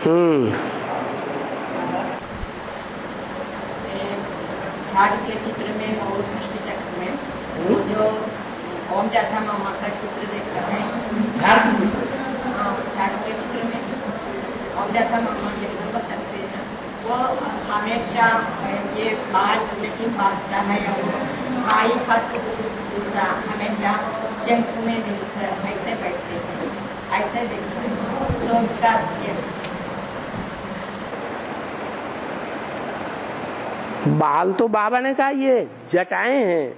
झाड़ के चित्र में और सृष्टि चक्र में वो जो ओम जाथा मामा का चित्र देखा है, झाड़ के चित्र, हाँ झाड़ के चित्र में ओम जाथा मामा जगदम्बा सरस्वती है, वो हमेशा ये बाल लेकिन बांधता है और भाई हाथ जुड़ता हमेशा जंग में मिलकर ऐसे बैठते हैं, ऐसे देखते हैं। तो उसका बाल तो बाबा ने कहा ये जटाएं हैं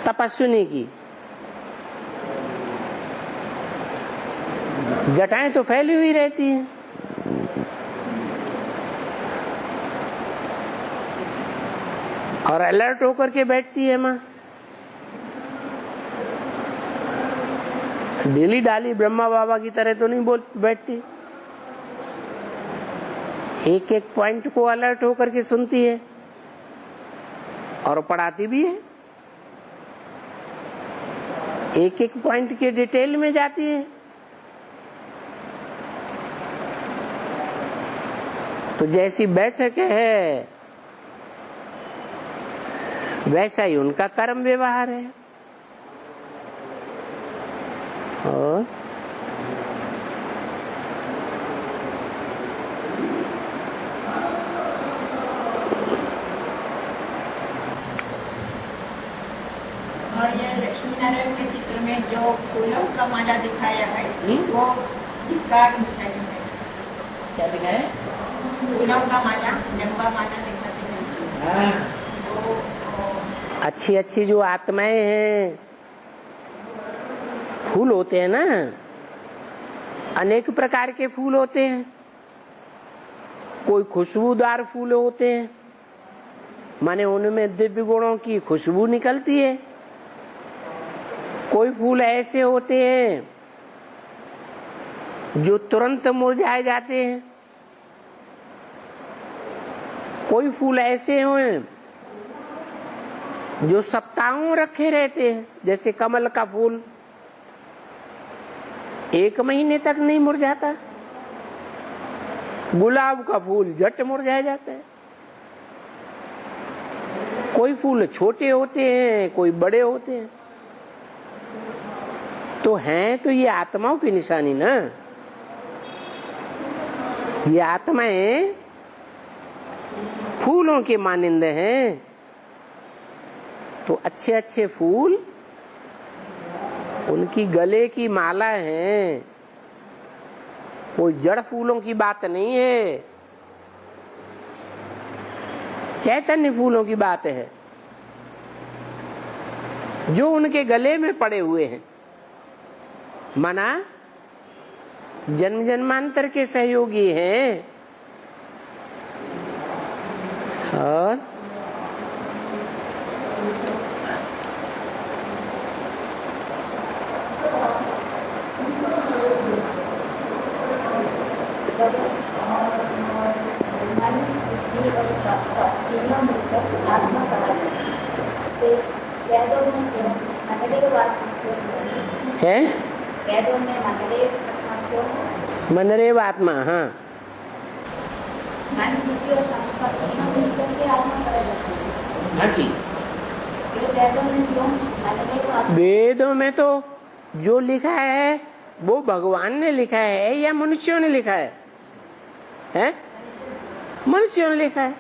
तपस्विनी की, जटाएं तो फैली हुई रहती हैं। और अलर्ट होकर के बैठती है माँ, डेली डाली ब्रह्मा बाबा की तरह तो नहीं बोल बैठती, एक एक पॉइंट को अलर्ट होकर के सुनती है और पढ़ाती भी है, एक एक पॉइंट के डिटेल में जाती है। तो जैसी बैठक है वैसा ही उनका कर्म व्यवहार है। और ये लक्ष्मी नारायण के चित्र में जो फूलों का माला दिखाया है वो इसका निशानी है। क्या दिखाया? फूलों का माला, लंबा माला दिखाते हैं। वो अच्छी अच्छी जो आत्माएं हैं, फूल होते हैं ना, अनेक प्रकार के फूल होते हैं। कोई खुशबूदार फूल होते हैं, माने उनमें दिव्य गुणों की खुशबू निकलती है। कोई फूल ऐसे होते हैं जो तुरंत मुरझाए जाते हैं। कोई फूल ऐसे हैं जो सप्ताहों रखे रहते हैं, जैसे कमल का फूल 1 महीने तक नहीं मुरझाता। गुलाब का फूल झट मुरझा जाता है। कोई फूल छोटे होते हैं, कोई बड़े होते हैं। तो हैं तो ये आत्माओं की निशानी ना, ये आत्माएं फूलों के मानिंद हैं। तो अच्छे अच्छे फूल उनकी गले की माला है, कोई जड़ फूलों की बात नहीं है, चैतन्य फूलों की बात है जो उनके गले में पड़े हुए हैं। माना जन्म जन्मांतर के सहयोगी हैं। और तीनों मिलकर आत्मा कहा है मनरेव आत्मा। हाँ, मन बुद्धि और संस्कार तीनों मिलकर के आत्मा कहा जाता है। वेदों में तो जो लिखा है वो भगवान ने लिखा है या मनुष्यों ने लिखा है? मनुष्यों ने लिखा है।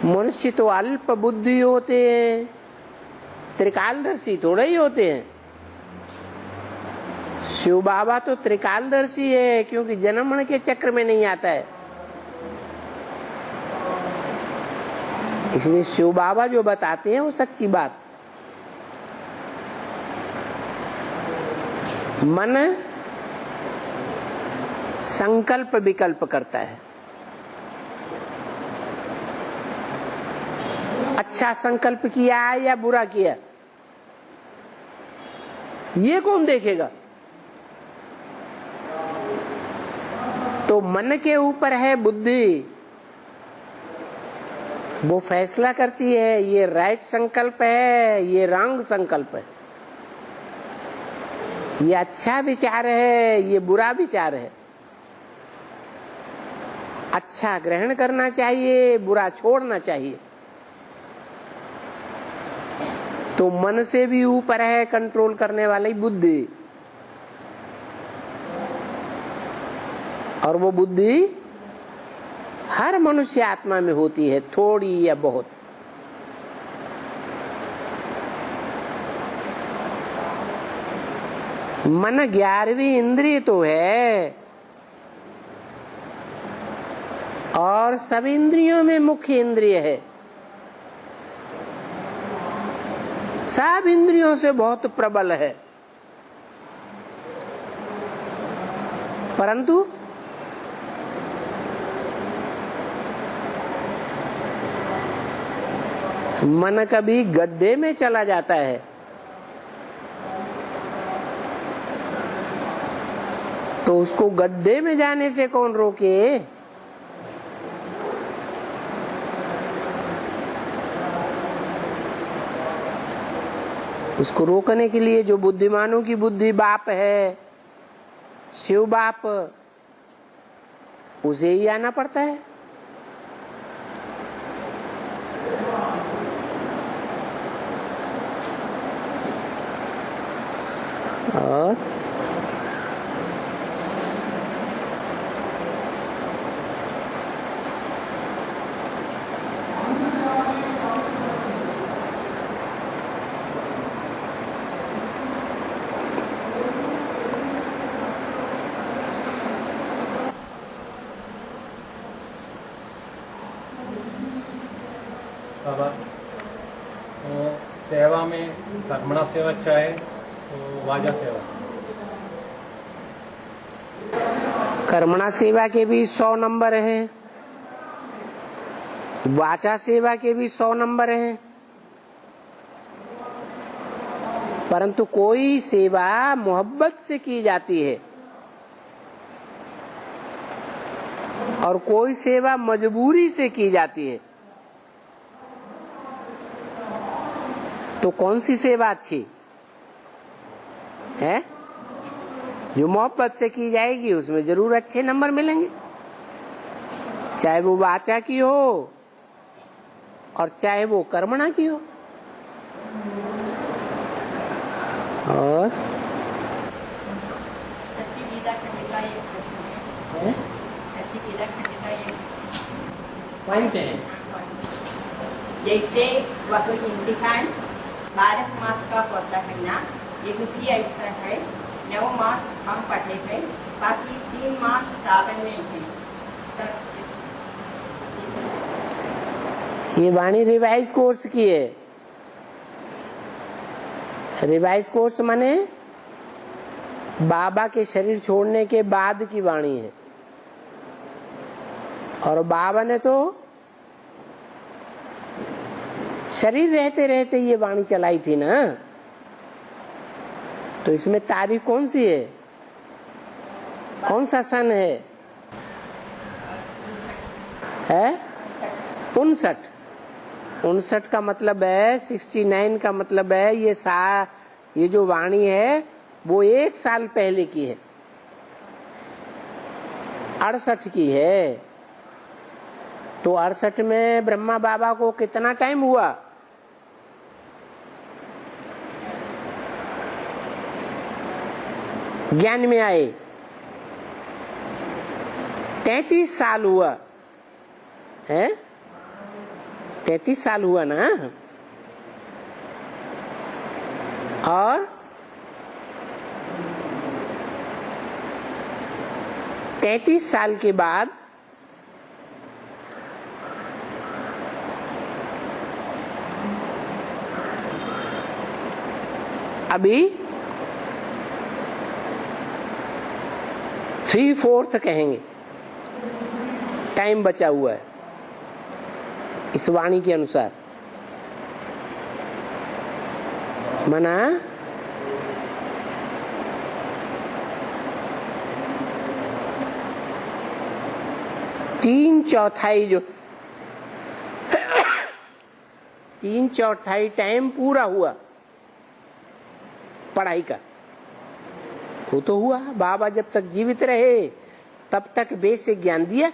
मनुष्य तो अल्प बुद्धि होते हैं, त्रिकालदर्शी थोड़े ही होते हैं। शिव बाबा तो त्रिकालदर्शी है, क्योंकि जन्म मरण के चक्र में नहीं आता है। इसलिए शिव बाबा जो बताते हैं वो सच्ची बात। मन संकल्प विकल्प करता है। अच्छा संकल्प किया है या बुरा किया, ये कौन देखेगा? तो मन के ऊपर है बुद्धि, वो फैसला करती है ये राइट संकल्प है, ये रॉन्ग संकल्प है। ये अच्छा विचार है, ये बुरा विचार है। अच्छा ग्रहण करना चाहिए, बुरा छोड़ना चाहिए। तो मन से भी ऊपर है कंट्रोल करने वाली बुद्धि, और वो बुद्धि हर मनुष्य आत्मा में होती है, थोड़ी या बहुत। मन 11वीं इंद्रिय तो है, और सब इंद्रियों में मुख्य इंद्रिय है। सब इंद्रियों से बहुत प्रबल है, परंतु मन कभी गड्ढे में चला जाता है। तो उसको गड्ढे में जाने से कौन रोके? उसको रोकने के लिए जो बुद्धिमानों की बुद्धि बाप है, शिव बाप, उसे ही आना पड़ता है। और बाबा, तो सेवा में कर्मणा सेवा अच्छा है तो वाजा सेवा? कर्मणा सेवा के भी 100 नंबर हैं, वाचा सेवा के भी 100 नंबर हैं, परंतु कोई सेवा मोहब्बत से की जाती है और कोई सेवा मजबूरी से की जाती है। तो कौन सी सेवा अच्छी है? जो मोहब्बत से की जाएगी उसमें जरूर अच्छे नंबर मिलेंगे, चाहे वो वाचा की हो और चाहे वो कर्मणा की हो। और सच्ची गीता खंड का एक प्रश्न है। सच्ची गीता खंड का एक पॉइंट है। जैसे वह इम्तिहान 12 मास का पढ़ता करना, एक भी ऐसा है 9 मास हम पढ़े हैं, बाकी 3 मास सावन में है। ये वाणी रिवाइज कोर्स की है। रिवाइज कोर्स माने बाबा के शरीर छोड़ने के बाद की वाणी है, और बाबा ने तो शरीर रहते रहते ये वाणी चलाई थी ना। तो इसमें तारीख कौन सी है? कौन सा सन है? 59। 59 का मतलब है 69 का मतलब है ये जो वाणी है वो 1 साल पहले की है, 68 की है। तो 68 में ब्रह्मा बाबा को कितना टाइम हुआ? ज्ञान में आए 33 साल हुआ है। 33 साल हुआ ना। और 33 साल के बाद अभी 3/4 कहेंगे टाइम बचा हुआ है इस वाणी के अनुसार। मना 3/4 जो 3/4 टाइम पूरा हुआ पढ़ाई का। वो तो हुआ, बाबा जब तक जीवित रहे तब तक बेसिक ज्ञान दिया।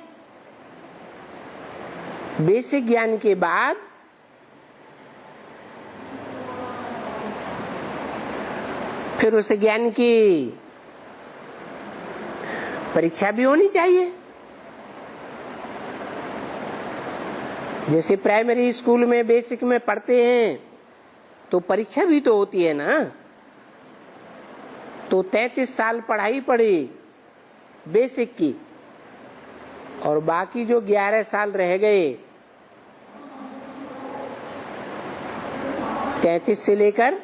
बेसिक ज्ञान के बाद फिर उस ज्ञान की परीक्षा भी होनी चाहिए। जैसे प्राइमरी स्कूल में बेसिक में पढ़ते हैं तो परीक्षा भी तो होती है ना। तो 33 साल पढ़ाई पड़ी बेसिक की, और बाकी जो 11 साल रह गए 33 से लेकर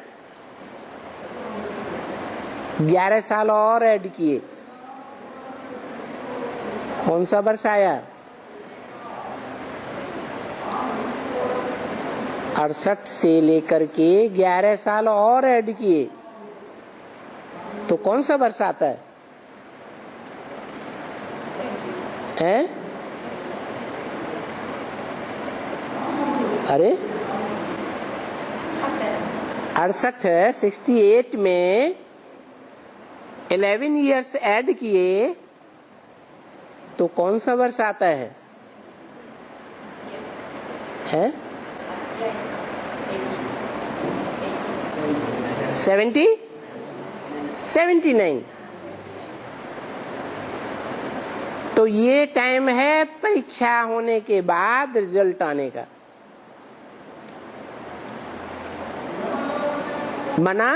11 साल और ऐड किए। कौन सा वर्ष आया? 68 से लेकर के 11 साल और ऐड किए तो कौन सा वर्ष आता है? हैं? अरे 68 68 में 11 इयर्स ऐड किए तो कौन सा वर्ष आता है? हैं? 79। तो ये टाइम है परीक्षा होने के बाद रिजल्ट आने का। मना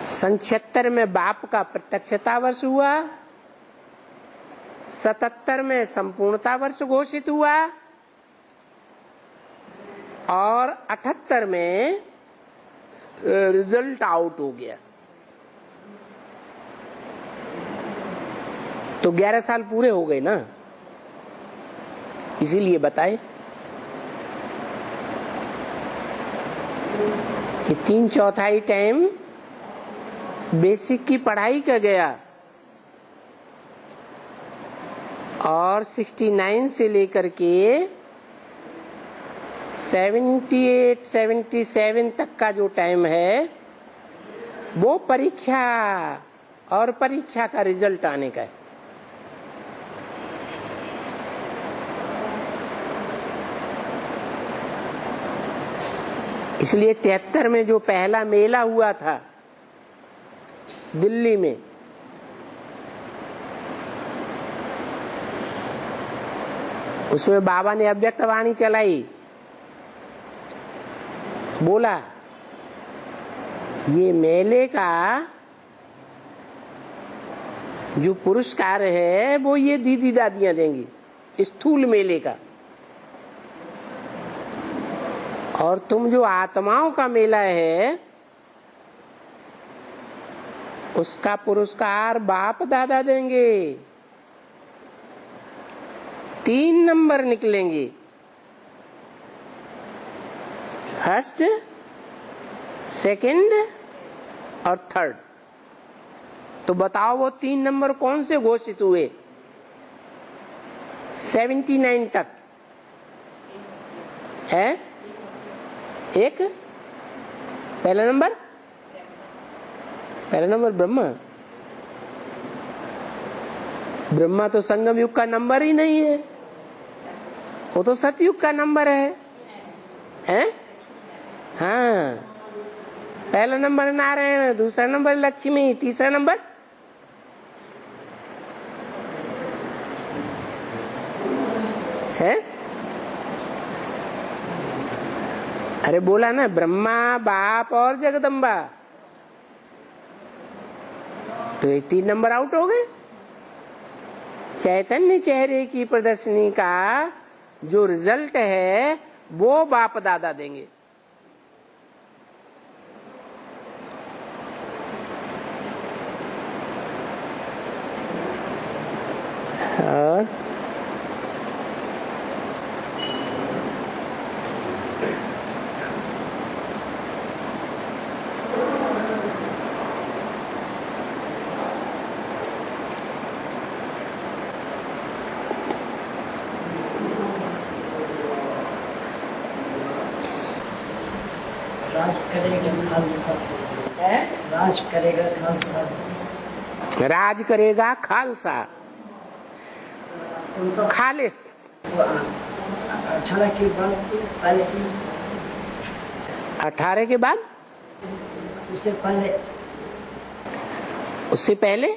76 में बाप का प्रत्यक्षता वर्ष हुआ, 77 में संपूर्णता वर्ष घोषित हुआ, और 78 में रिजल्ट आउट हो गया। तो 11 साल पूरे हो गए ना, इसीलिए बताए कि 3/4 टाइम बेसिक की पढ़ाई का गया, और 69 से लेकर के 78 77 तक का जो टाइम है वो परीक्षा और परीक्षा का रिजल्ट आने का है। इसलिए 73 में जो पहला मेला हुआ था दिल्ली में, उसमें बाबा ने अव्यक्त वाणी चलाई, बोला ये मेले का जो पुरस्कार है वो ये दीदी दादियां देंगी स्थूल मेले का, और तुम जो आत्माओं का मेला है उसका पुरस्कार बाप दादा देंगे। 3 नंबर निकलेंगे, फर्स्ट, सेकंड और थर्ड। तो बताओ वो 3 नंबर कौन से घोषित हुए 79 तक? है एक पहला नंबर ब्रह्मा तो संगम युग का नंबर ही नहीं है, वो तो सतयुग का नंबर है। हैं? हाँ, पहला नंबर नारायण, दूसरा नंबर लक्ष्मी, तीसरा नंबर है। अरे बोला ना, ब्रह्मा, बाप और जगदम्बा, तो ये 3 नंबर आउट हो गए। चैतन्य चेहरे की प्रदर्शनी का जो रिजल्ट है वो बाप दादा देंगे। और राज करेगा खालसा। है? राज करेगा खालसा। राज करेगा खालसा, उनका खालिस। 18 के बाद पहले 18 के बाद, उससे पहले उससे पहले,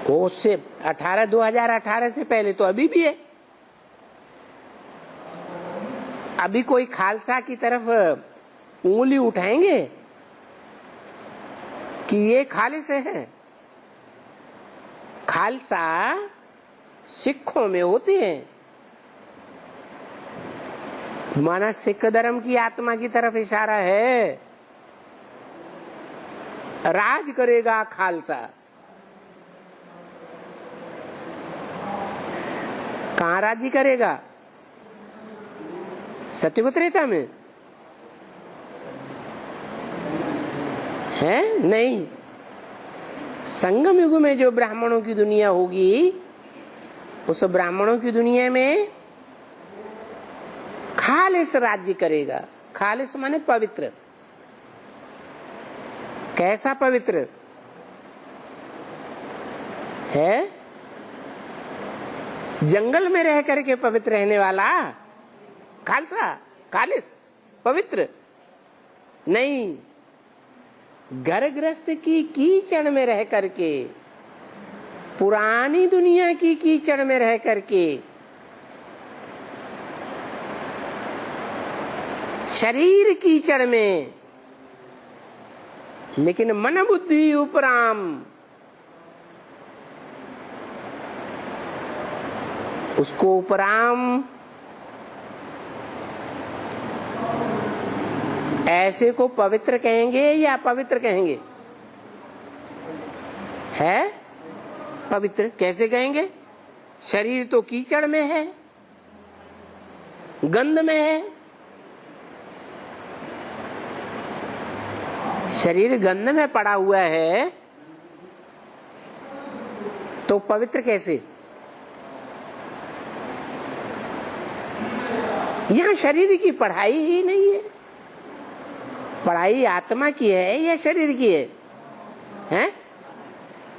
उससे 2018 से पहले तो अभी भी है। अभी कोई खालसा की तरफ उंगली उठाएंगे कि ये खालिस है? खालसा सिखों में होते हैं, माना सिख धर्म की आत्मा की तरफ इशारा है। राज करेगा खालसा। कहां राज्य करेगा? सत्ययुग त्रेता में है? नहीं, संगम युग में जो ब्राह्मणों की दुनिया होगी, उस ब्राह्मणों की दुनिया में खालिस राज्य करेगा। खालिस माने पवित्र। कैसा पवित्र है? जंगल में रह करके पवित्र रहने वाला खालसा, खालिस, पवित्र नहीं। घर गृहस्थ की कीचड़ में रह करके, पुरानी दुनिया की कीचड़ में रह करके, शरीर कीचड़ में, लेकिन मन बुद्धि उपराम, उसको उपराम ऐसे को पवित्र कहेंगे या अपवित्र कहेंगे? है पवित्र। कैसे कहेंगे? शरीर तो कीचड़ में है, गंध में है। शरीर गंध में पड़ा हुआ है तो पवित्र कैसे? यहां शरीर की पढ़ाई ही नहीं है। पढ़ाई आत्मा की है या शरीर की है? हैं?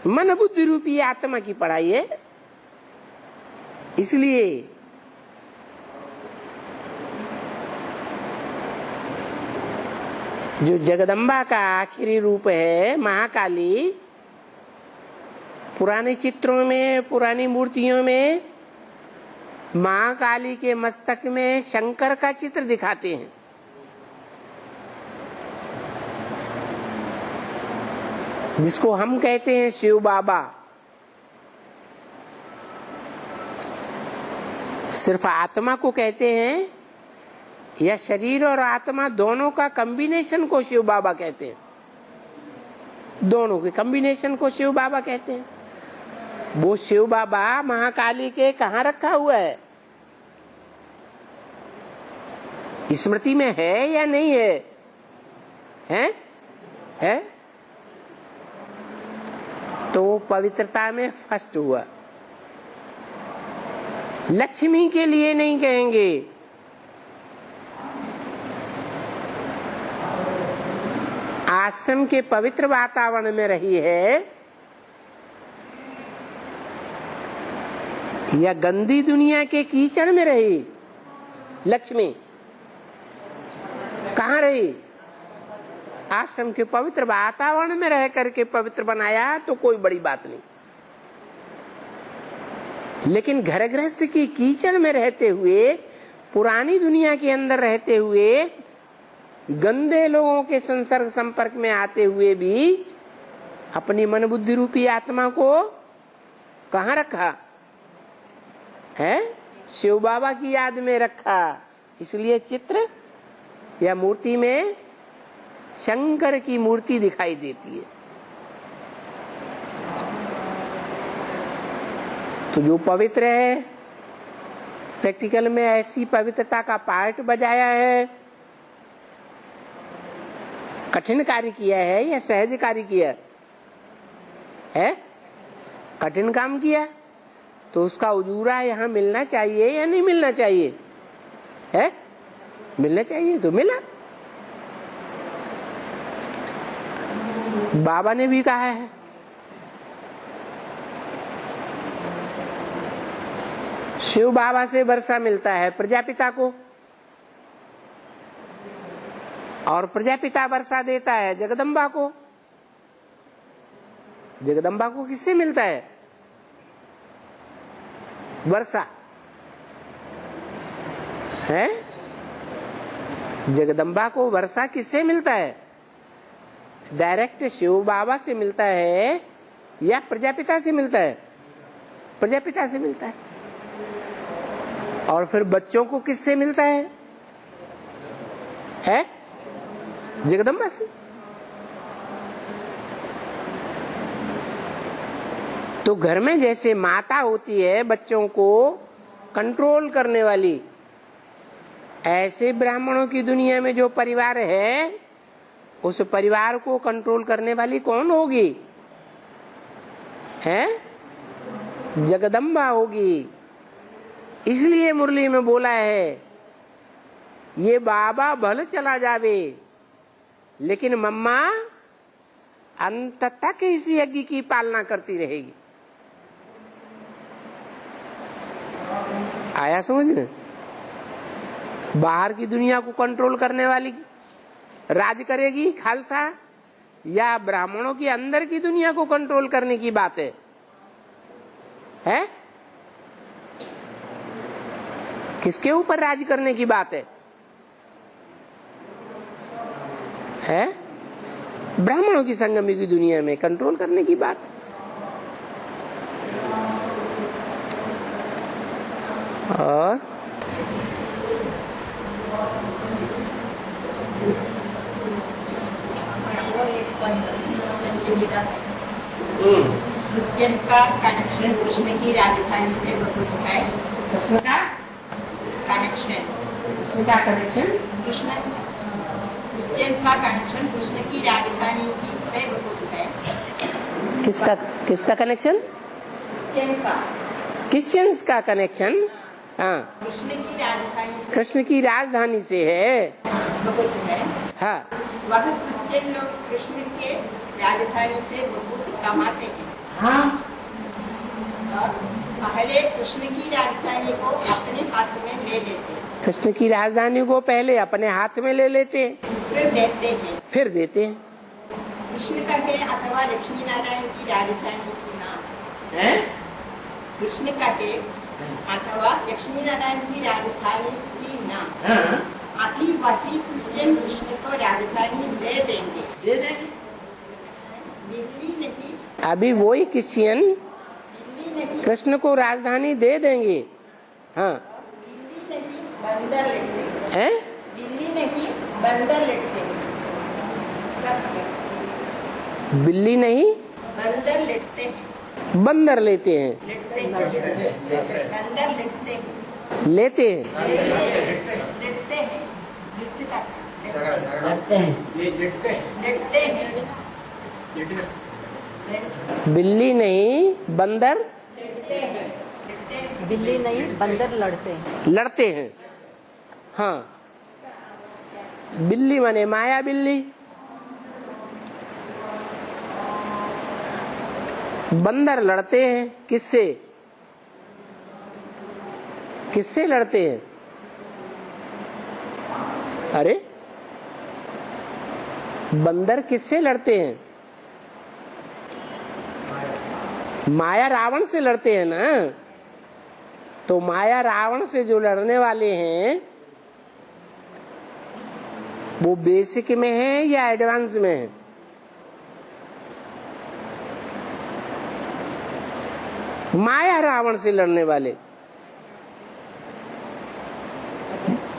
मन बुद्धि रूपी आत्मा की पढ़ाई है। इसलिए जो जगदम्बा का आखिरी रूप है महाकाली, पुराने चित्रों में, पुरानी मूर्तियों में महाकाली के मस्तक में शंकर का चित्र दिखाते हैं। जिसको हम कहते हैं शिव बाबा। सिर्फ आत्मा को कहते हैं या शरीर और आत्मा दोनों का कॉम्बिनेशन को शिव बाबा कहते हैं? दोनों के कॉम्बिनेशन को शिव बाबा कहते हैं। वो शिव बाबा महाकाली के कहाँ रखा हुआ है? स्मृति में है या नहीं है? हैं? है? तो वो पवित्रता में फर्स्ट हुआ। लक्ष्मी के लिए नहीं कहेंगे, आश्रम के पवित्र वातावरण में रही है या गंदी दुनिया के कीचड़ में रही? लक्ष्मी कहाँ रही? आश्रम के पवित्र वातावरण में रह करके पवित्र बनाया तो कोई बड़ी बात नहीं। लेकिन घर गृहस्थ की कीचड़ में रहते हुए, पुरानी दुनिया के अंदर रहते हुए, गंदे लोगों के संसर्ग संपर्क में आते हुए भी अपनी मन बुद्धि रूपी आत्मा को कहाँ रखा है? शिव बाबा की याद में रखा। इसलिए चित्र या मूर्ति में शंकर की मूर्ति दिखाई देती है। तो जो पवित्र है, प्रैक्टिकल में ऐसी पवित्रता का पार्ट बजाया है। कठिन कार्य किया है या सहज कार्य किया है? कठिन काम किया तो उसका उजूरा यहाँ मिलना चाहिए या नहीं मिलना चाहिए? है? मिलना चाहिए तो मिला। बाबा ने भी कहा है। शिव बाबा से वर्षा मिलता है प्रजापिता को, और प्रजापिता वर्षा देता है जगदम्बा को। जगदम्बा को किससे मिलता है वर्षा? है जगदम्बा को वर्षा किससे मिलता है? डायरेक्ट शिव बाबा से मिलता है या प्रजापिता से मिलता है? प्रजापिता से मिलता है। और फिर बच्चों को किससे मिलता है? जगदम्बा से। तो घर में जैसे माता होती है बच्चों को कंट्रोल करने वाली, ऐसे ब्राह्मणों की दुनिया में जो परिवार है उस परिवार को कंट्रोल करने वाली कौन होगी? है जगदम्बा होगी। इसलिए मुरली में बोला है ये बाबा भले चला जावे लेकिन मम्मा अंत तक इस यज्ञ की पालना करती रहेगी। आया समझ में? बाहर की दुनिया को कंट्रोल करने वाली राज करेगी खालसा, या ब्राह्मणों की अंदर की दुनिया को कंट्रोल करने की बात है? किसके ऊपर राज करने की बात है? ब्राह्मणों की संगमी की दुनिया में कंट्रोल करने की बात। और क्रिश्चियन का कनेक्शन कृष्ण की राजधानी से बहुत है। कृष्ण का कनेक्शन, कृष्ण का कनेक्शन, क्रिश्चियन का कनेक्शन कृष्ण की राजधानी की से बहुत है। किसका कनेक्शन? क्रिश्चियंस का कनेक्शन हाँ कृष्ण की राजधानी से कृष्ण की राजधानी से है। बहुत है। हाँ वह क्रिश्चियन लोग कृष्ण के राजधानी से बहुत कमाते हैं। हाँ और पहले कृष्ण की राजधानी को अपने हाथ में ले लेते हैं। कृष्ण की राजधानी को पहले अपने हाथ में ले लेते हैं, फिर देते हैं। कृष्ण कहे अथवा लक्ष्मी नारायण की राजधानी की नाम हैं? कृष्ण कहे अथवा लक्ष्मी नारायण की राजधानी की नाम हाँ अभी वही क्रिश्चियन कृष्ण को राजधानी दे देंगे। दे देंगे। दिल्ली नहीं, अभी वही क्रिश्चियन दिल्ली नहीं, कृष्ण को राजधानी दे देंगे। हाँ दिल्ली नहीं, बंदर लेते हैं? दिल्ली नहीं, बंदर लेते बिल्ली नहीं बंदर लेते हैं। बंदर लेते हैं। लेते हैं बंदर लेते हैं। लेते हैं। लेते हैं करते हैं। लेते हैं बिल्ली नहीं बंदर बिल्ली नहीं बंदर लड़ते हैं। लड़ते हैं। हाँ बिल्ली माने माया बिल्ली, बंदर लड़ते हैं। किससे? किससे लड़ते हैं? अरे बंदर किससे लड़ते हैं? माया रावण से लड़ते हैं ना। तो माया रावण से जो लड़ने वाले हैं वो बेसिक में है या एडवांस में है? माया रावण से लड़ने वाले,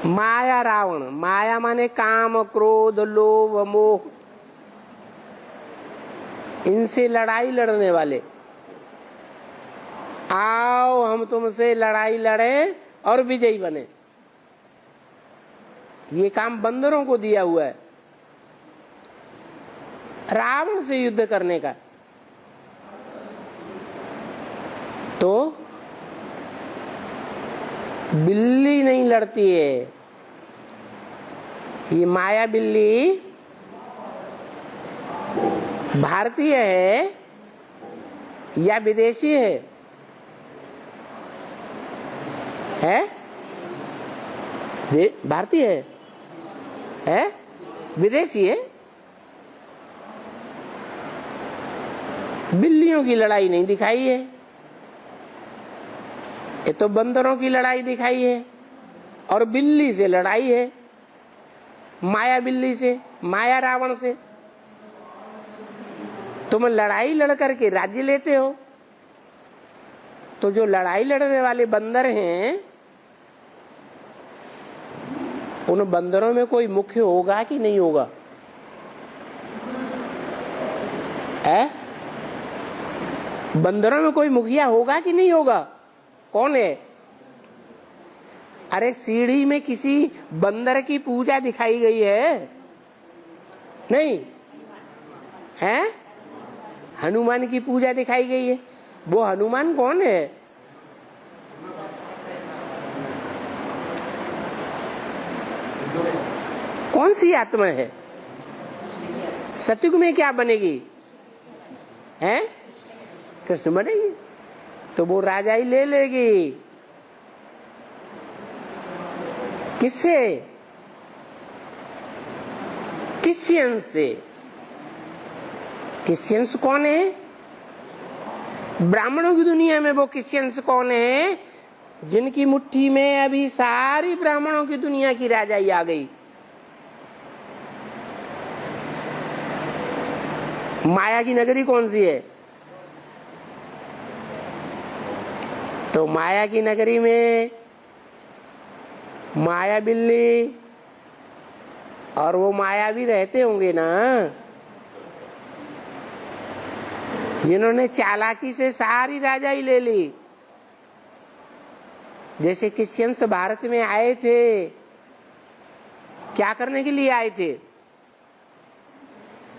माया रावण, माया माने काम क्रोध लोभ मोह, इनसे लड़ाई लड़ने वाले। आओ हम तुमसे लड़ाई लड़े और विजयी बने, ये काम बंदरों को दिया हुआ है रावण से युद्ध करने का। तो बिल्ली नहीं लड़ती है, ये माया बिल्ली भारतीय है या विदेशी है? भारतीय है? विदेशी है? बिल्लियों की लड़ाई नहीं दिखाई है, ये तो बंदरों की लड़ाई दिखाई है और बिल्ली से लड़ाई है, माया बिल्ली से, माया रावण से। तुम लड़ाई लड़ करके राज्य लेते हो, तो जो लड़ाई लड़ने वाले बंदर हैं, उन बंदरों में कोई मुख्य होगा कि नहीं होगा? बंदरों में कोई मुखिया होगा कि नहीं होगा? कौन है? अरे सीढ़ी में किसी बंदर की पूजा दिखाई गई है? नहीं है? हनुमान की पूजा दिखाई गई है। वो हनुमान कौन है? कौन सी आत्मा है? सतयुग में क्या बनेगी? हैं? कृष्ण बनेगी, तो वो राजा ही ले लेगी। किससे? क्रिश्चियन से। क्रिश्चियंस कौन है? ब्राह्मणों की दुनिया में वो क्रिश्चियंस कौन है जिनकी मुट्ठी में अभी सारी ब्राह्मणों की दुनिया की राजाई आ गई? माया की नगरी कौन सी है? तो माया की नगरी में माया बिल्ली और वो माया भी रहते होंगे ना, जिन्होंने चालाकी से सारी राजाई ले ली। जैसे क्रिश्चियंस भारत में आए थे, क्या करने के लिए आए थे?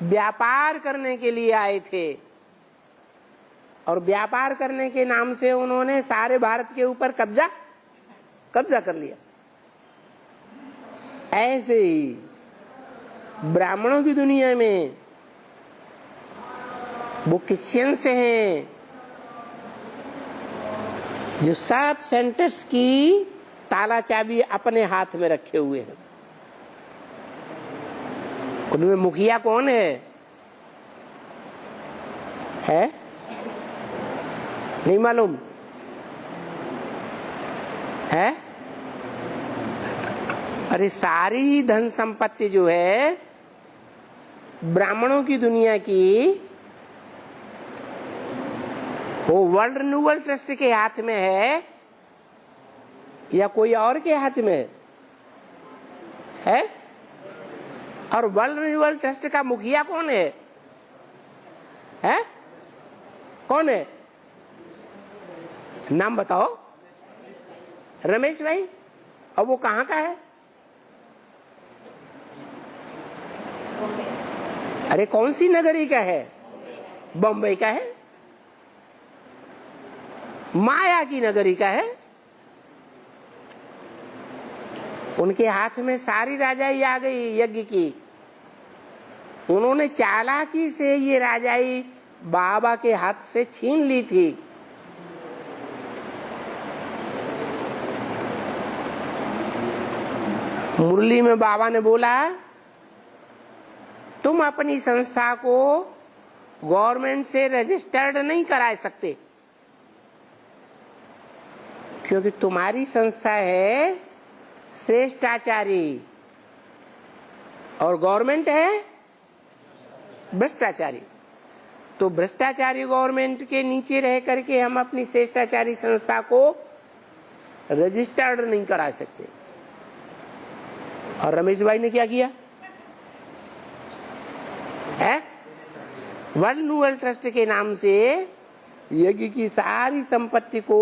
व्यापार करने के लिए आए थे, और व्यापार करने के नाम से उन्होंने सारे भारत के ऊपर कब्जा कर लिया। ऐसे ही ब्राह्मणों की दुनिया में वो क्रिश्चियंस हैं जो सब सेंटर्स की ताला चाबी अपने हाथ में रखे हुए हैं। उनमें मुखिया कौन है? नहीं मालूम है? अरे सारी ही धन संपत्ति जो है ब्राह्मणों की दुनिया की, वो वर्ल्ड रिन्यूअल ट्रस्ट के हाथ में है या कोई और के हाथ में है? और वर्ल्ड रिन्यूअल ट्रस्ट का मुखिया कौन है? कौन है? नाम बताओ। रमेश भाई। और वो कहाँ का है? अरे कौन सी नगरी का है? बॉम्बे का है? माया की नगरी का है। उनके हाथ में सारी राजाई आ गई यज्ञ की। उन्होंने चालाकी से ये राजाई बाबा के हाथ से छीन ली थी। मुरली में बाबा ने बोला, तुम अपनी संस्था को गवर्नमेंट से रजिस्टर्ड नहीं करा सकते, क्योंकि तुम्हारी संस्था है श्रेष्ठाचारी और गवर्नमेंट है भ्रष्टाचारी। तो भ्रष्टाचारी गवर्नमेंट के नीचे रह करके हम अपनी श्रेष्ठाचारी संस्था को रजिस्टर्ड नहीं करा सकते। और रमेश भाई ने क्या किया है? वर्ल्ड रिन्यूअल ट्रस्ट के नाम से यज्ञ की सारी संपत्ति को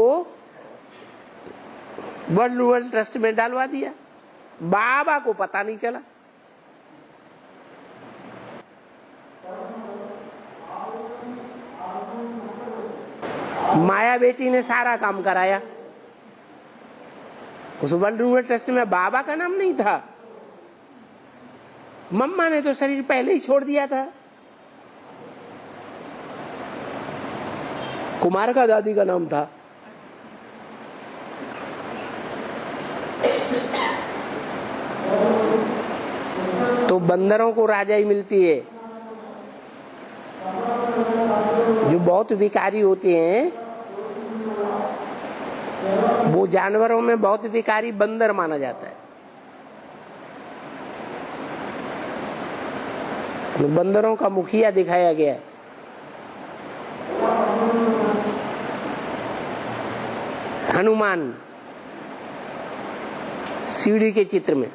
वर्ल्ड रिन्यूअल ट्रस्ट में डालवा दिया। बाबा को पता नहीं चला। माया बेटी ने सारा काम कराया। उस वर्ल्ड रिन्यूअल ट्रस्ट में बाबा का नाम नहीं था। मम्मा ने तो शरीर पहले ही छोड़ दिया था। कुमार का दादी का नाम था। तो बंदरों को राजाई मिलती है। जो बहुत विकारी होते हैं, वो जानवरों में बहुत विकारी बंदर माना जाता है। तो बंदरों का मुखिया दिखाया गया है। हनुमान सीढ़ी के चित्र में।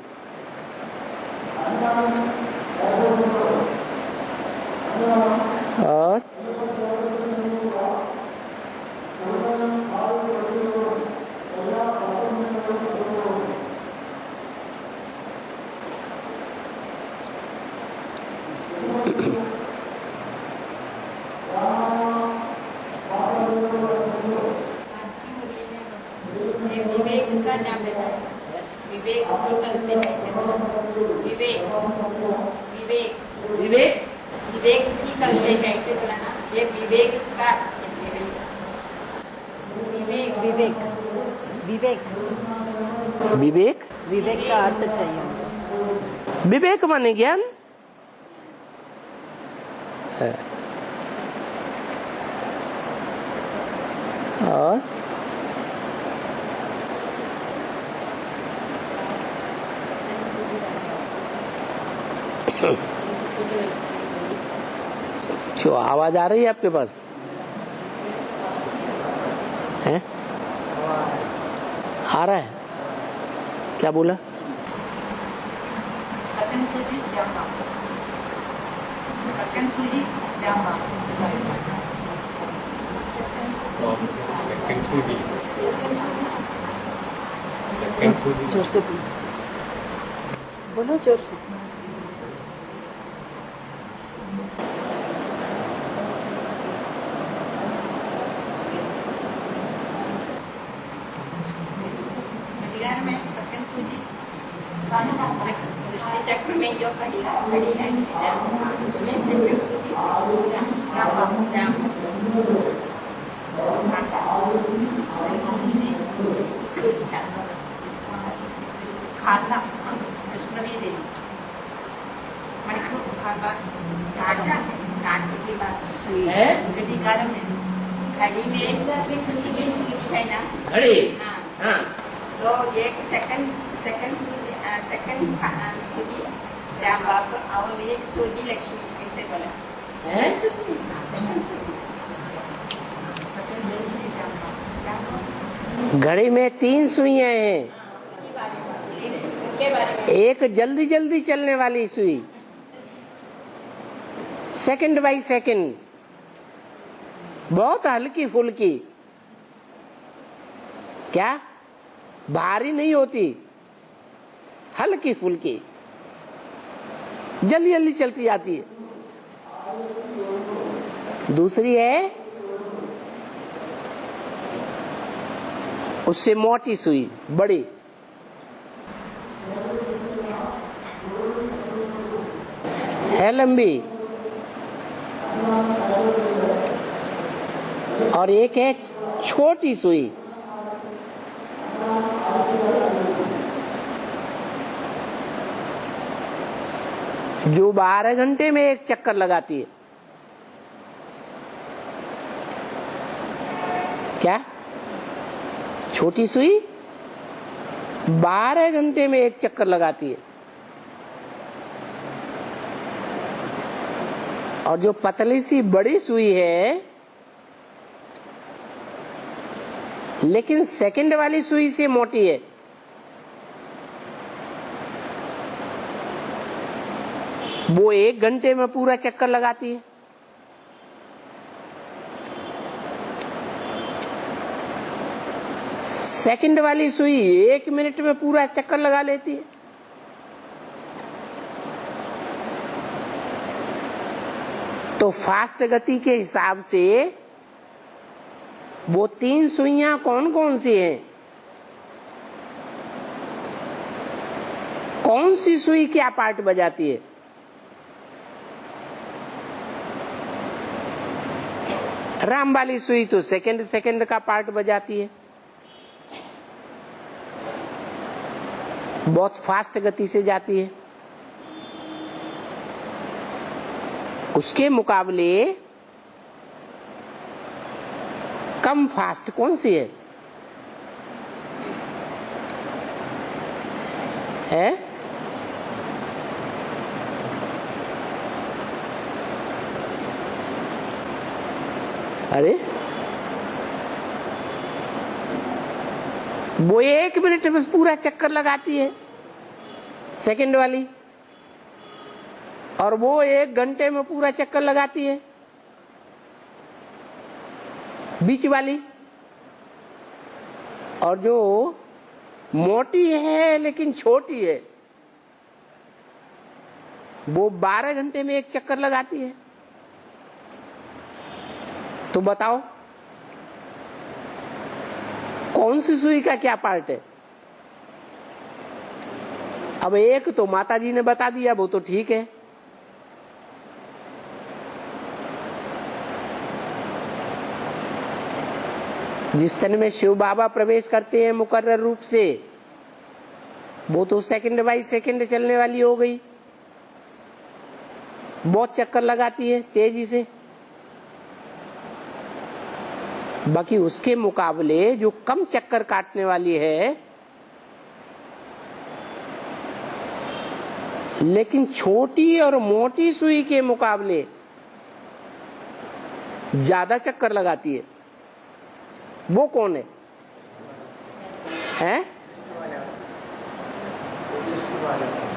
और विवेक का नाम बताया। विवेक को करते हैं ऐसे। विवेक विवेक विवेक विवेक की करते हैं ऐसे बोला ना। ये विवेक का विवेक विवेक विवेक विवेक, विवेक का अर्थ चाहिए हमको। विवेक माने ज्ञान है। और जो आवाज आ रही है आपके पास है? आ रहा है? क्या बोला? सेकंड सूजी जामा। सेकंड सूजी जामा। सेकंड सूजी जोर से बोलो, जोर से। में सेकंड सूजी सृष्टि चक्र में जो खड़ी है उसमें सेकंड सूजी सूजी खाना कृष्णवी देवी मणिपुर खाना की बात है घड़ी में सूजी है ना। घड़ी। हाँ हाँ तो एक सेकंड सूजी राम बाबू और एक सूजी लक्ष्मी ऐसे बोला है घड़ी में 3 सुइयां हैं। एक जल्दी जल्दी चलने वाली सुई, सेकंड बाय सेकंड, बहुत हल्की फुल्की, क्या भारी नहीं होती, हल्की फुल्की, जल्दी जल्दी चलती जाती है। दूसरी है उससे मोटी सुई, बड़ी, है लंबी, और एक है छोटी सुई, जो 12 घंटे में एक चक्कर लगाती है। क्या? छोटी सुई 12 घंटे में एक चक्कर लगाती है, और जो पतली सी बड़ी सुई है, लेकिन सेकंड वाली सुई से मोटी है, वो 1 घंटे में पूरा चक्कर लगाती है। सेकंड वाली सुई 1 मिनट में पूरा चक्कर लगा लेती है। तो फास्ट गति के हिसाब से वो 3 सुइयां कौन कौन सी हैं? कौन सी सुई क्या पार्ट बजाती है? राम वाली सुई तो सेकंड सेकंड का पार्ट बजाती है, बहुत फास्ट गति से जाती है। उसके मुकाबले कम फास्ट कौन सी है? अरे वो 1 मिनट में पूरा चक्कर लगाती है सेकंड वाली, और वो 1 घंटे में पूरा चक्कर लगाती है बीच वाली। और जो मोटी है लेकिन छोटी है वो 12 घंटे में 1 चक्कर लगाती है। तो बताओ कौन सी सुई का क्या पार्ट है? अब एक तो माता जी ने बता दिया, वो तो ठीक है। जिस तन में शिव बाबा प्रवेश करते हैं मुकर्रर रूप से, वो तो सेकंड बाई सेकंड चलने वाली हो गई, बहुत चक्कर लगाती है तेजी से। बाकी उसके मुकाबले जो कम चक्कर काटने वाली है लेकिन छोटी और मोटी सुई के मुकाबले ज्यादा चक्कर लगाती है, वो कौन है? हैं?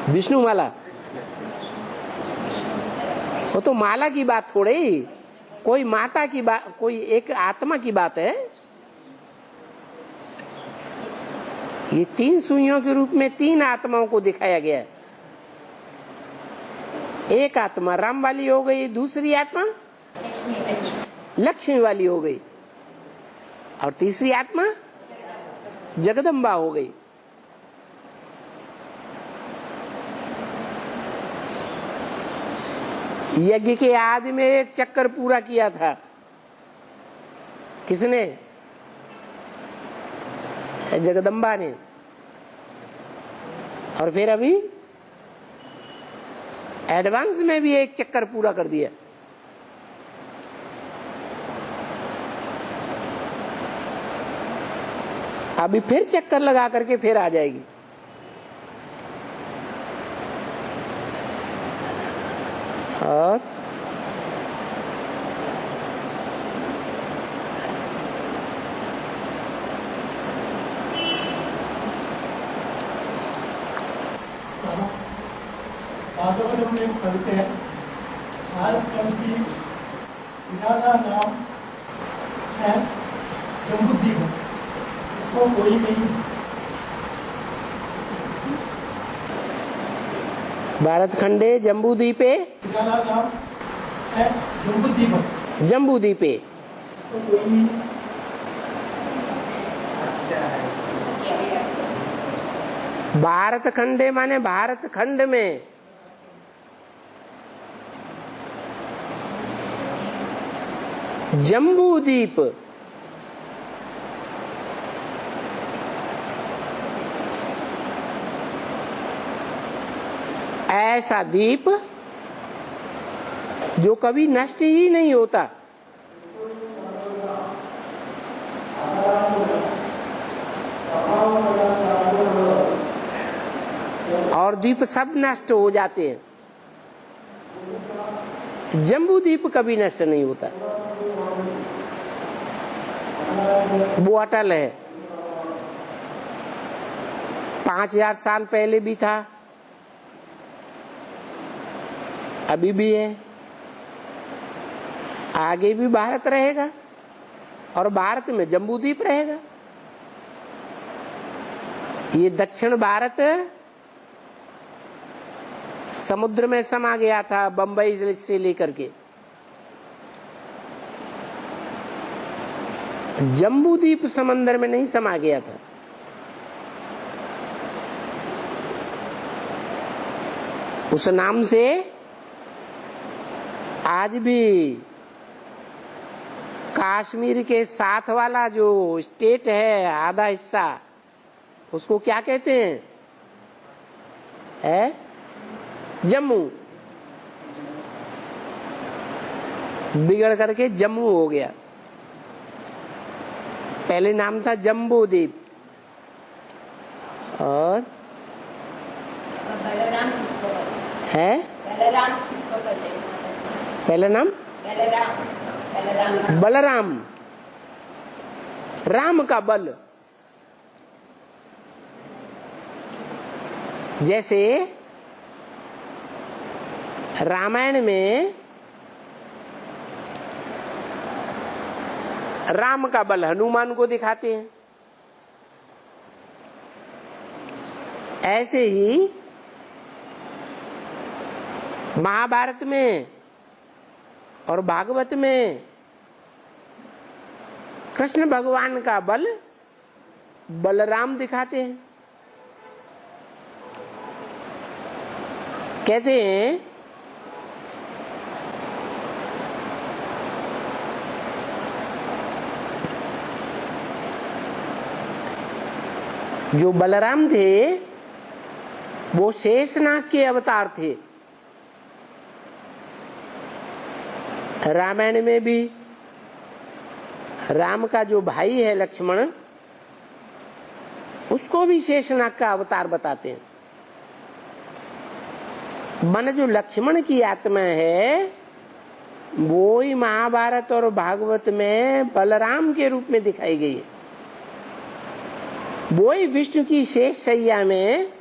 विष्णुमाला। वो तो माला की बात थोड़ी, कोई माता की बात, कोई एक आत्मा की बात है। ये 3 सुइयों के रूप में 3 आत्माओं को दिखाया गया है। एक आत्मा राम वाली हो गई, दूसरी आत्मा लक्ष्मी वाली हो गई, और तीसरी आत्मा जगदम्बा हो गई। यज्ञ के आदि में 1 चक्कर पूरा किया था, किसने? जगदम्बा ने। और फिर अभी एडवांस में भी 1 चक्कर पूरा कर दिया। अभी फिर चक्कर लगा करके फिर आ जाएगी। और भागवत में पढ़ते हैं, भारत खंड की पिता का नाम है जम्बूद्वीप, इसको कोई नहीं। भारत खंडे जम्बूद्वीपे, पिता का नाम है जम्बूद्वीप, जम्बूद्वीपे। इसको कोई नहीं। भारत खंडे माने भारत खंड में जम्बूद्वीप ऐसा द्वीप जो कभी नष्ट ही नहीं होता। और द्वीप सब नष्ट हो जाते हैं, जम्बूद्वीप कभी नष्ट नहीं होता, वो अटल है। 5000 साल पहले भी था, अभी भी है, आगे भी भारत रहेगा, और भारत में जम्बूद्वीप रहेगा। ये दक्षिण भारत समुद्र में समा गया था, बंबई से लेकर के। जम्बूद्वीप समंदर में नहीं समा गया था। उस नाम से आज भी कश्मीर के साथ वाला जो स्टेट है, आधा हिस्सा, उसको क्या कहते हैं? जम्मू। बिगड़ करके जम्मू हो गया। पहले नाम था जम्बू द्वीप। और बलराम किसको कहते है? बलराम किसको कहते हैं? पहला नाम बलराम। बलराम, राम का बल। जैसे रामायण में राम का बल हनुमान को दिखाते हैं, ऐसे ही महाभारत में और भागवत में कृष्ण भगवान का बल बलराम दिखाते हैं। कहते हैं जो बलराम थे वो शेषनाग के अवतार थे। रामायण में भी राम का जो भाई है लक्ष्मण, उसको भी शेषनाग का अवतार बताते हैं। मन जो लक्ष्मण की आत्मा है वो ही महाभारत और भागवत में बलराम के रूप में दिखाई गई है। वो ही विष्णु की शेष शैया में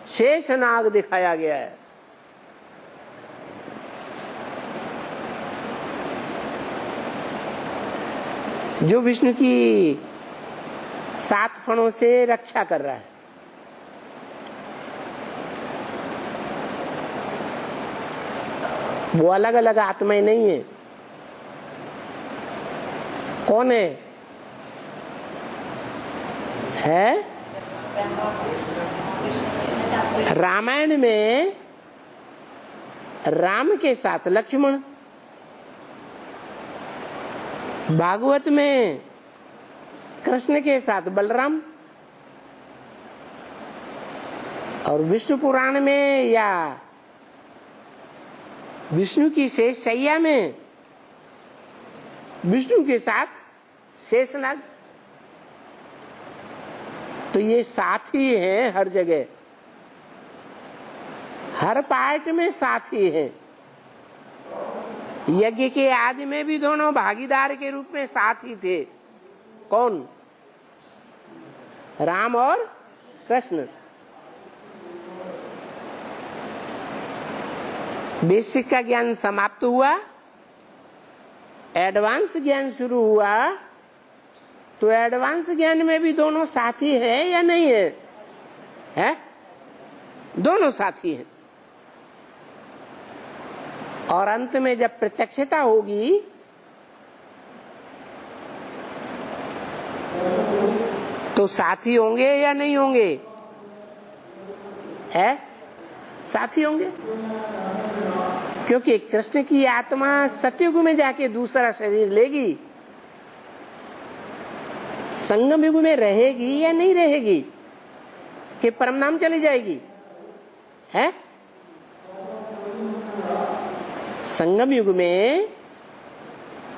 शेषनाग दिखाया गया है। जो विष्णु की 7 फणों से रक्षा कर रहा है। वो अलग अलग आत्माएं नहीं है। कौन है? रामायण में राम के साथ लक्ष्मण, भागवत में कृष्ण के साथ बलराम, और विष्णु पुराण में या विष्णु की शेष शैया में विष्णु के साथ शेषनाग। तो ये साथी हैं हर जगह, हर पार्ट में साथी हैं। यज्ञ के आदि में भी दोनों भागीदार के रूप में साथी थे। कौन? राम और कृष्ण। बेसिक का ज्ञान समाप्त हुआ, एडवांस ज्ञान शुरू हुआ, तो एडवांस ज्ञान में भी दोनों साथी है या नहीं है? है? दोनों साथी हैं। और अंत में जब प्रत्यक्षता होगी तो साथी होंगे या नहीं होंगे? है? साथी होंगे, क्योंकि कृष्ण की आत्मा सतयुग में जाके दूसरा शरीर लेगी, संगम युग में रहेगी या नहीं रहेगी? कि परमधाम चली जाएगी? है? संगम युग में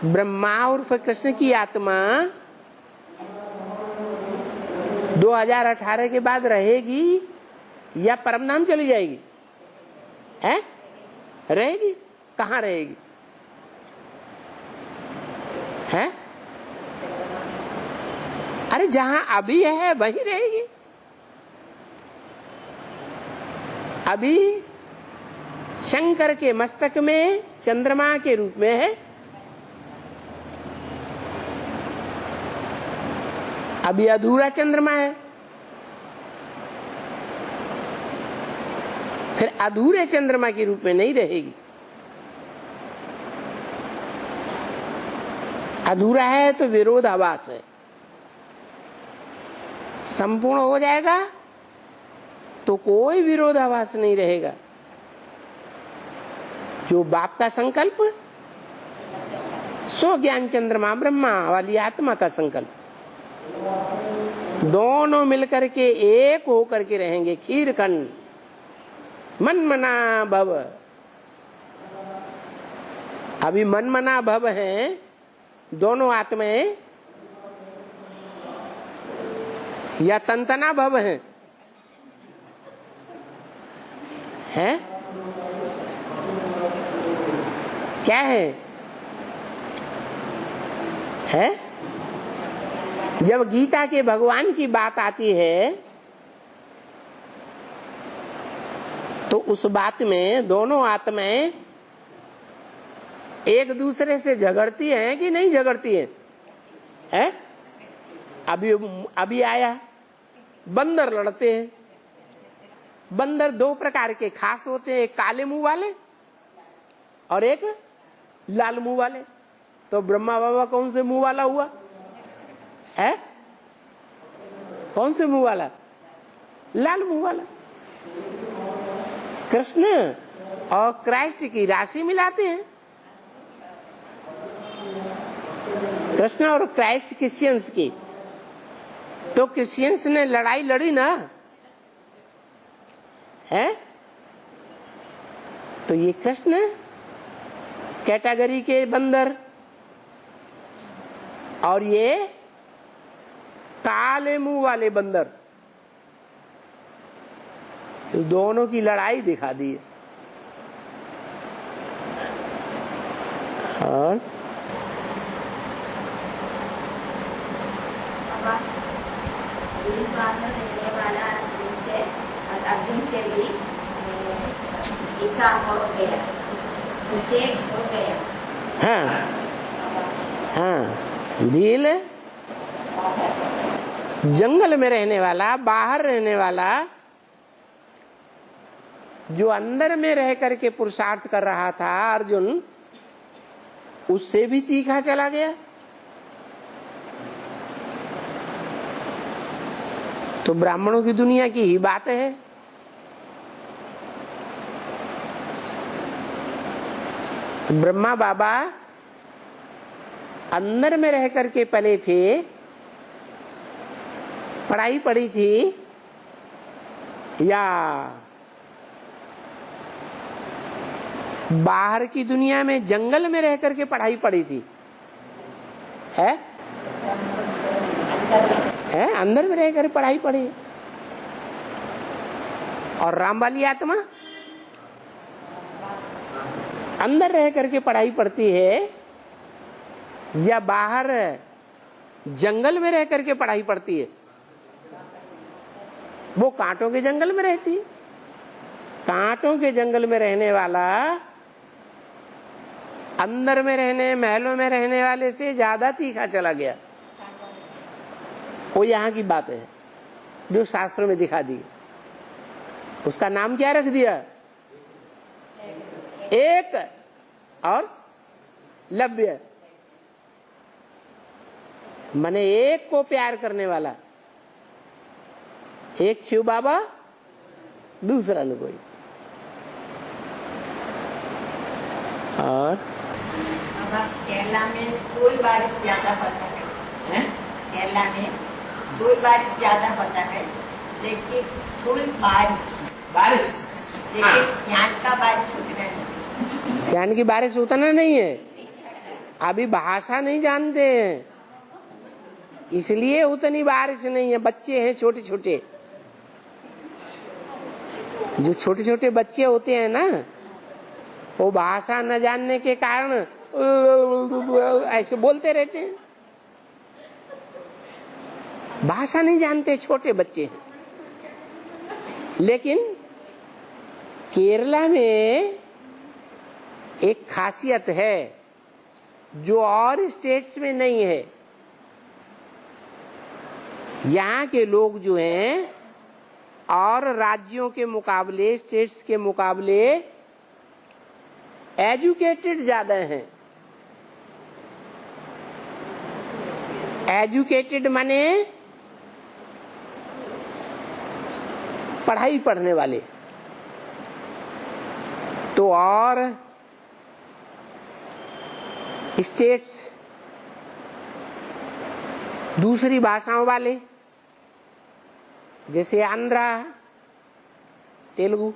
ब्रह्मा उर्फ कृष्ण की आत्मा 2018 के बाद रहेगी या परमधाम चली जाएगी? है? रहेगी। कहाँ रहेगी? है? अरे जहां अभी है वहीं रहेगी। अभी शंकर के मस्तक में चंद्रमा के रूप में है। अभी अधूरा चंद्रमा है, फिर अधूरे चंद्रमा के रूप में नहीं रहेगी। अधूरा है तो विरोधाभास है। संपूर्ण हो जाएगा तो कोई विरोधाभास नहीं रहेगा। जो बाप का संकल्प सो ज्ञान चंद्रमा ब्रह्मा वाली आत्मा का संकल्प, दोनों मिलकर के एक होकर के रहेंगे। खीरखंड मन मना भव, अभी मन मना भव हैं दोनों आत्माएं, या तंतना भव हैं? है क्या है? जब गीता के भगवान की बात आती है तो उस बात में दोनों आत्माएं एक दूसरे से झगड़ती हैं कि नहीं झगड़ती हैं? है? अभी आया बंदर लड़ते हैं। बंदर दो प्रकार के खास होते हैं, एक काले मुंह वाले और एक लाल मुंह वाले। तो ब्रह्मा बाबा कौन से मुंह वाला हुआ है? कौन से मुंह वाला? लाल मुंह वाला। कृष्ण और क्राइस्ट की राशि मिलाते हैं। कृष्ण और क्राइस्ट क्रिश्चियंस की, तो क्रिश्चियंस ने लड़ाई लड़ी ना, है? तो ये कृष्ण कैटेगरी के बंदर और ये काले मुंह वाले बंदर, तो दोनों की लड़ाई दिखा दी है। और रहने वाला अर्जुन से भी इतना हो गया, हो गया। हाँ, भील जंगल में रहने वाला, बाहर रहने वाला, जो अंदर में रह करके पुरुषार्थ कर रहा था अर्जुन, उससे भी तीखा चला गया। तो ब्राह्मणों की दुनिया की ही बात है। ब्रह्मा बाबा अंदर में रह करके पले थे, पढ़ाई पढ़ी थी, या बाहर की दुनिया में जंगल में रह करके पढ़ाई पढ़ी थी? है अंदर में रहकर पढ़ाई पढ़ी। और राम वाली आत्मा अंदर रह करके पढ़ाई पढ़ती है या बाहर जंगल में रह करके पढ़ाई पढ़ती है? वो कांटों के जंगल में रहती है। कांटों के जंगल में रहने वाला अंदर में रहने, महलों में रहने वाले से ज्यादा तीखा चला गया। वो यहाँ की बात है जो शास्त्रों में दिखा दी। उसका नाम क्या रख दिया? एक और लव्य, माने एक को प्यार करने वाला। एक शिव बाबा, दूसरा न कोई। और केरला में स्थूल बारिश ज्यादा होता है। केरला में स्थूल बारिश ज्यादा होता है, लेकिन स्थूल बारिश लेकिन यहाँ का बारिश उतना नहीं। ज्ञान की बारिश उतना नहीं है। अभी भाषा नहीं जानते हैं, इसलिए उतनी बारिश नहीं है। बच्चे हैं छोटे छोटे, जो छोटे छोटे बच्चे होते हैं ना, वो भाषा न जानने के कारण ऐसे बोलते रहते हैं। भाषा नहीं जानते, छोटे बच्चे हैं। लेकिन केरला में एक खासियत है जो और स्टेट्स में नहीं है। यहाँ के लोग जो हैं और राज्यों के मुकाबले, स्टेट्स के मुकाबले एजुकेटेड ज्यादा हैं। एजुकेटेड माने पढ़ाई पढ़ने वाले। तो और स्टेट्स, दूसरी भाषाओं वाले जैसे आंध्रा, तेलुगु,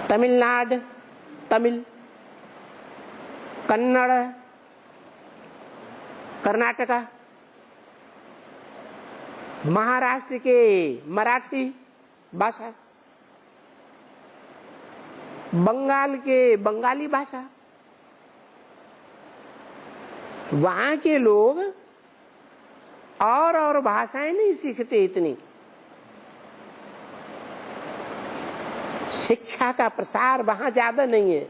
तमिलनाडु तमिल, कन्नड़, कर्नाटका, महाराष्ट्र के मराठी भाषा, बंगाल के बंगाली भाषा। वहां के लोग और भाषाएं नहीं सीखते इतनी। शिक्षा का प्रसार वहां ज्यादा नहीं है,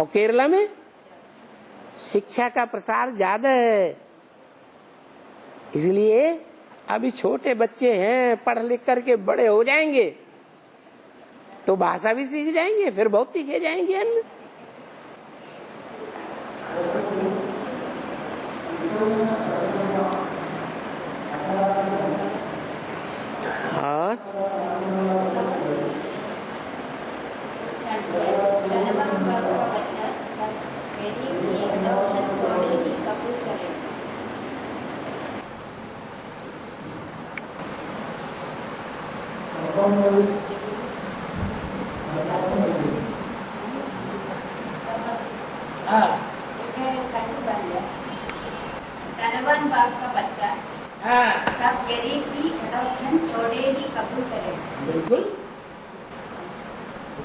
और केरला में शिक्षा का प्रसार ज्यादा है। इसलिए अभी छोटे बच्चे हैं, पढ़ लिख करके बड़े हो जाएंगे तो भाषा भी सीख जाएंगे, फिर बहुत सीखे जाएंगे अन्य। और धनवान बाप का बच्चा तब गरीब की अडॉप्शन छोड़े ही कबूल करेगा। बिल्कुल,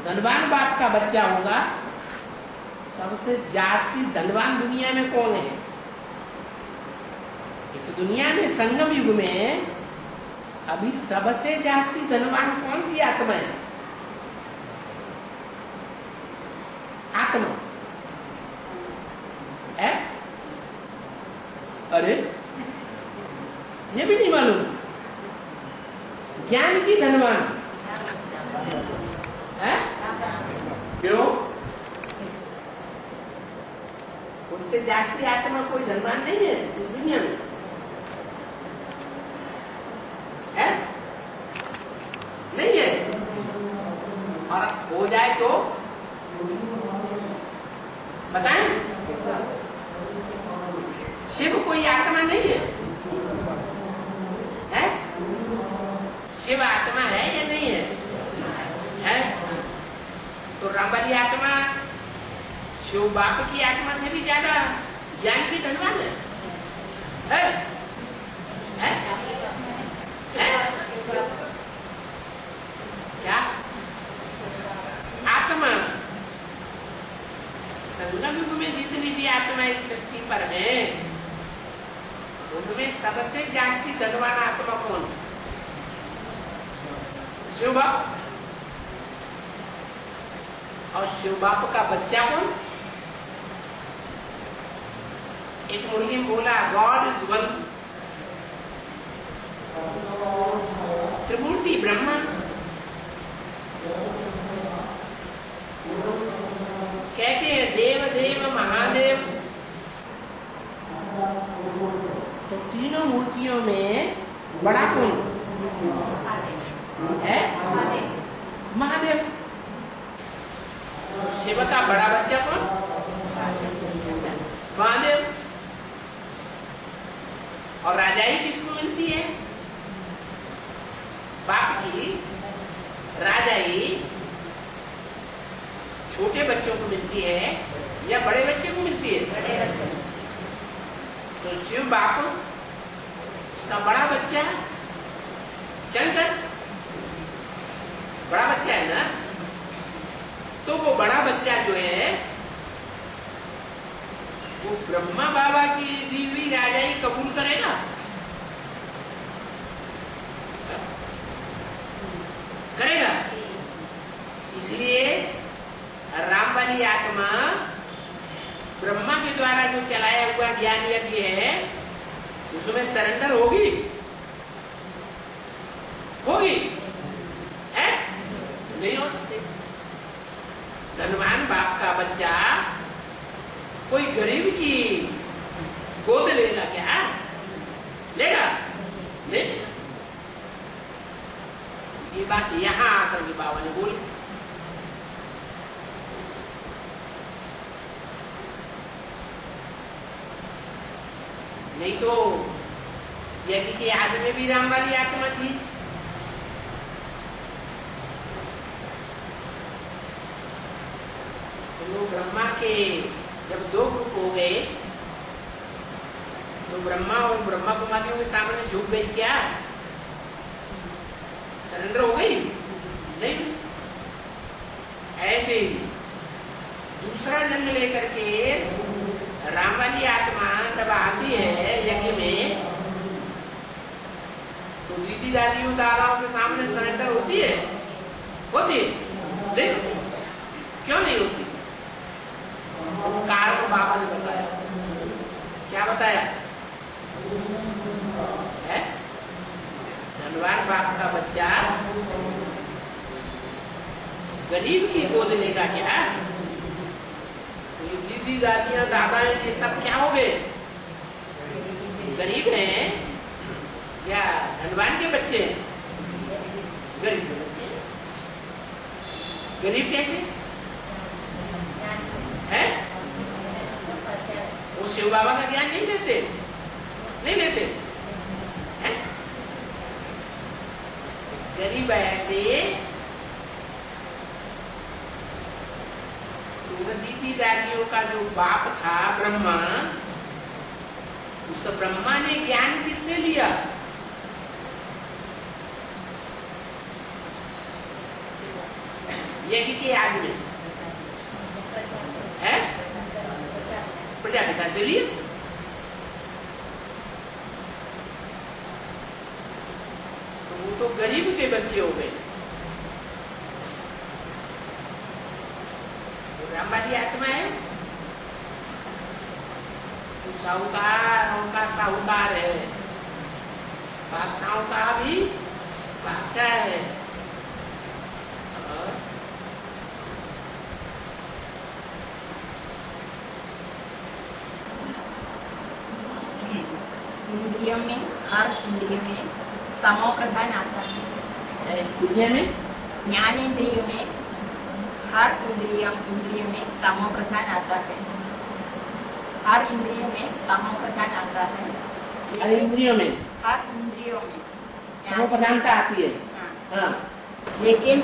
धनवान बाप का बच्चा होगा। सबसे जास्ती धनवान दुनिया में कौन है? इस दुनिया में संगम युग में अभी सबसे जास्ती धनवान कौन सी आत्मा है? आत्मा है? अरे ये भी नहीं मालूम? ज्ञान की धनवान है? क्यों? उससे जास्ती आत्मा कोई धनवान नहीं है इस दुनिया में, है? नहीं है। और हो जाए तो बताएं, शिव कोई आत्मा नहीं है, है? शिव आत्मा है या नहीं है? है? तो रामबली आत्मा शिव बाप की आत्मा से भी ज्यादा ज्ञान की धनवान है, है? है? क्या आत्मा संगम युग में जितनी भी आत्मा इस सृष्टि पर है उनमें सबसे जास्ती धनवान आत्मा कौन? शिव बाप। और शिव बाप का बच्चा कौन? एक मुर्गी में बोला गॉड इज वन, त्रिमूर्ति ब्रह्मा। कहते हैं देव देव महादेव। तो तीनों मूर्तियों में बड़ा कौन है? महादेव। शिव का बड़ा बच्चा कौन? महादेव। और राजाई किसको मिलती है? बाप की राजाई छोटे बच्चों को मिलती है या बड़े बच्चे को मिलती है? बड़े बच्चे। तो शिव बाप उसका बड़ा बच्चा शंकर बड़ा बच्चा है ना, तो वो बड़ा बच्चा जो है वो ब्रह्मा बाबा की दी हुई राजाई कबूल करेगा? करेगा। इसलिए राम वाली आत्मा ब्रह्मा के द्वारा जो चलाया हुआ ज्ञान यज्ञ है उसमें सरेंडर होगी? होगी? है? नहीं हो सकती। धनवान बाप का बच्चा कोई गरीब की गोद लेगा क्या? लेगा? नहीं लेगा। ये बात यहां आकर के बाबा ने बोली। नहीं तो यज्ञ के आदि में भी राम वाली आत्मा थी। तो ब्रह्मा के जब दो ग्रुप हो गए तो ब्रह्मा और ब्रह्मा कुमारियों के सामने झुक गई क्या? सरेंडर हो गई? नहीं। ऐसे ही दूसरा जन्म लेकर के राम वाली आत्मा जब आती है यज्ञ में तो दीदी दादियों दादाओं के सामने सरेंडर होती है? होती है? नहीं होती। क्यों नहीं होती? कारण बाबा ने बताया। क्या बताया है? धनवान बाप का बच्चा गरीब की गोद लेगा क्या? ये दीदी दादियां दादा ये सब क्या हो गए? गरीब हैं या धनवान के बच्चे? गरीब के बच्चे। गरीब कैसे है? वो शिव बाबा का ज्ञान नहीं लेते? नहीं लेते हैं? गरीब ऐसे दीदी दादियों का जो बाप था ब्रह्मा, उस ब्रह्मा ने ज्ञान किससे लिया? यज्ञ के आदि में है? प्रजापिता से लिया। तो वो तो गरीब के बच्चे हो गए। राम वाली आत्मा है तो साहूकार उनका साहूकार है, बादशाहों का भी बादशाह है। इंद्रियों में, हर इंद्रियों में तमो प्रधान आता है। इंद्रिय में, ज्ञानेन्द्रियों में, हर इंद्रियों में तमो प्रधान आता है। हर इंद्रियों में तमो प्रधान आता है। हर इंद्रियों में, हर इंद्रियों में तमो प्रधानता आती है। हाँ। लेकिन